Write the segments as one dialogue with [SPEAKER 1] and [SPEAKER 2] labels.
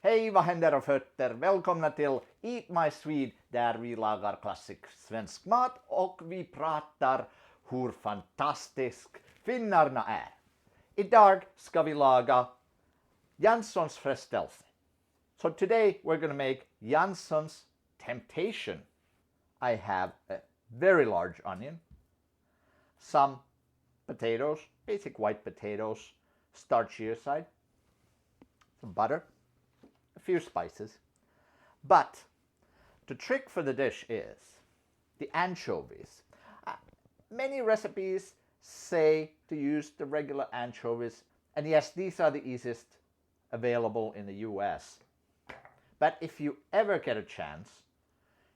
[SPEAKER 1] Hej, vad händer och fötter? Välkomna till Eat My Swede där vi lagar klassisk svensk mat och vi pratar hur fantastisk finnarna är. Idag ska vi laga Janssons frestelse. So today we're going to make Janssons temptation. I have a very large onion, some potatoes, basic white potatoes, starchier side, some butter, a few spices. But the trick for the dish is the anchovies. Many recipes say to use the regular anchovies, and yes, these are the easiest available in the US. But if you ever get a chance,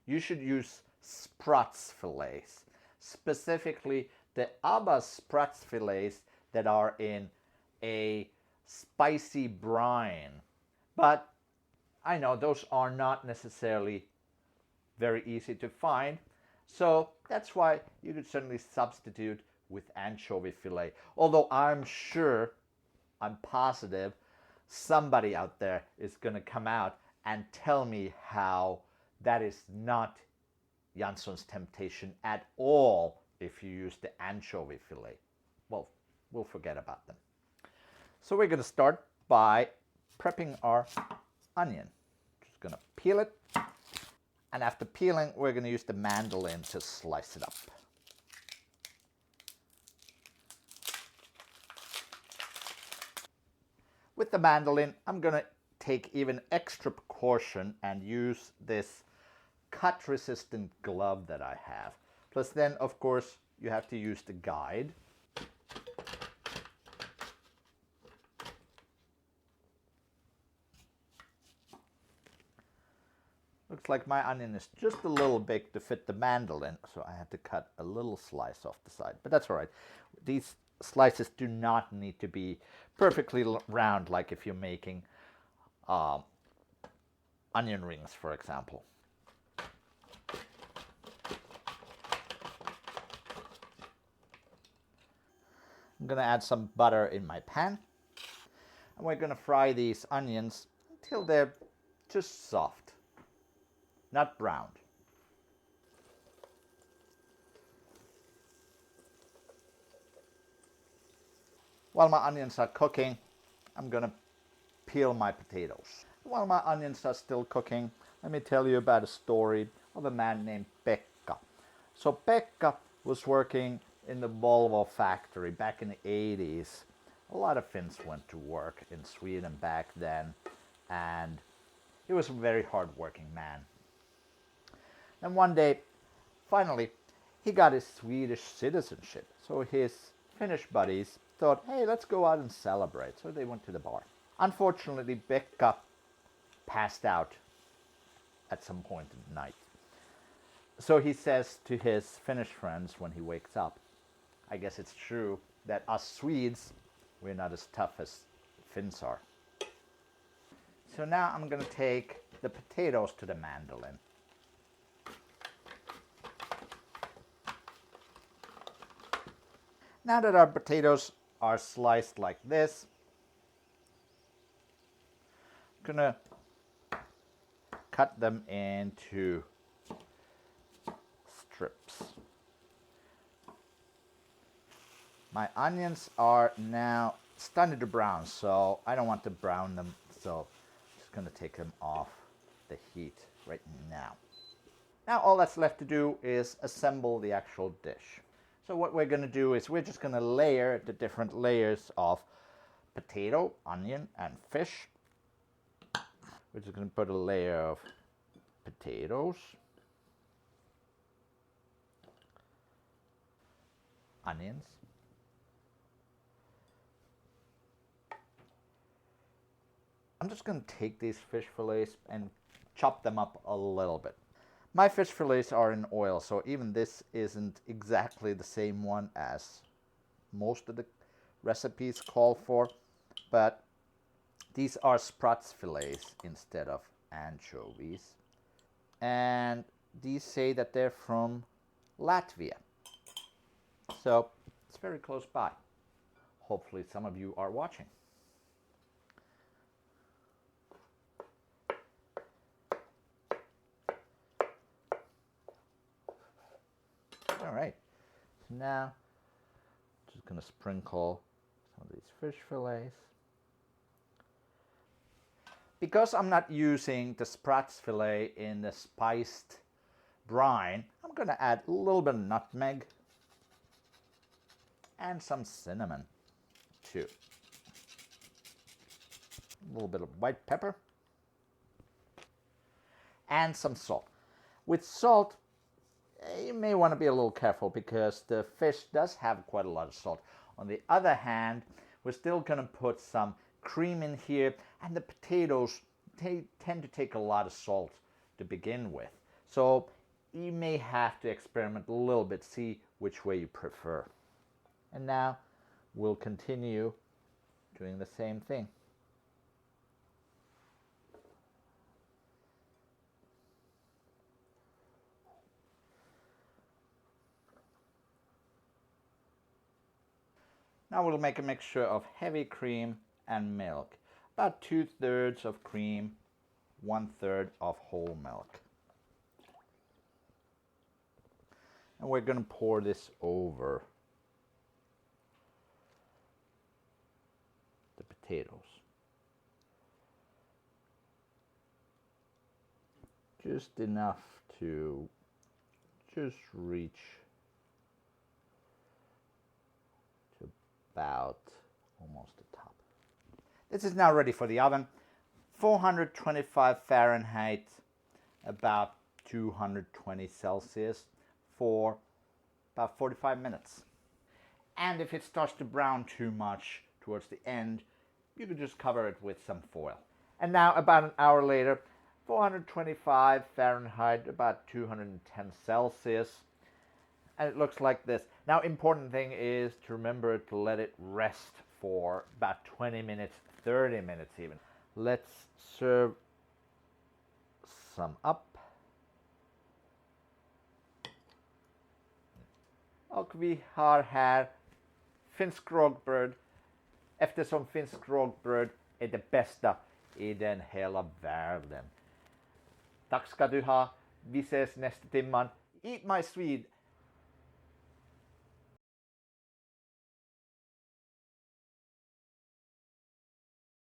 [SPEAKER 1] you should use sprats fillets, specifically the alla sprats fillets that are in a spicy brine. But I know those are not necessarily very easy to find, so that's why you could certainly substitute with anchovy fillet. Although I'm positive, somebody out there is going to come out and tell me how that is not Jansson's temptation at all if you use the anchovy fillet. Well, we'll forget about them. So we're going to start by prepping our onion. Just going to peel it. And after peeling, we're going to use the mandolin to slice it up. With the mandolin, I'm going to take even extra precaution and use this cut-resistant glove that I have. Plus then, of course, you have to use the guide. Looks like my onion is just a little big to fit the mandolin, so I had to cut a little slice off the side. But that's all right. These slices do not need to be perfectly round like if you're making onion rings, for example. I'm going to add some butter in my pan. And we're going to fry these onions until they're just soft, not browned. While my onions are cooking, I'm going to peel my potatoes. While my onions are still cooking, let me tell you about a story of a man named Pekka. So Pekka was working in the Volvo factory back in the 80s. A lot of Finns went to work in Sweden back then, and he was a very hard-working man. And one day, finally, he got his Swedish citizenship. So his Finnish buddies thought, hey, let's go out and celebrate. So they went to the bar. Unfortunately, Pekka passed out at some point in the night. So he says to his Finnish friends when he wakes up, I guess it's true that us Swedes, we're not as tough as Finns are. So now I'm going to take the potatoes to the mandolin. Now that our potatoes are sliced like this, I'm going to cut them into strips. My onions are now starting to brown, so I don't want to brown them, so I'm just going to take them off the heat right now. Now all that's left to do is assemble the actual dish. So what we're going to do is we're just going to layer the different layers of potato, onion, and fish. We're just going to put a layer of potatoes, onions, I'm just going to take these fish fillets and chop them up a little bit. My fish fillets are in oil, so even this isn't exactly the same one as most of the recipes call for, but these are sprats fillets instead of anchovies. And these say that they're from Latvia. So it's very close by. Hopefully some of you are watching. Now, just gonna sprinkle some of these fish fillets. Because I'm not using the sprats fillet in the spiced brine, I'm gonna add a little bit of nutmeg and some cinnamon too. A little bit of white pepper and some salt. With salt, you may want to be a little careful because the fish does have quite a lot of salt. On the other hand, we're still going to put some cream in here, and the potatoes tend to take a lot of salt to begin with. So you may have to experiment a little bit, see which way you prefer. And now we'll continue doing the same thing. Now we'll make a mixture of heavy cream and milk. About 2/3 of cream, 1/3 of whole milk. And we're going to pour this over the potatoes. Just enough to just reach to about almost the top. This is now ready for the oven. 425 Fahrenheit, about 220 Celsius for about 45 minutes. And if it starts to brown too much towards the end, you can just cover it with some foil. And now about an hour later, 425 Fahrenheit, about 210 Celsius. And it looks like this. Now, important thing is to remember to let it rest for about 20 minutes, 30 minutes even. Let's serve some up. Och vi har här finsk rågbröd, eftersom finsk rågbröd är det bästa i den hela världen. Tack ska du ha. Vi ses nästa timman. Eat My Swede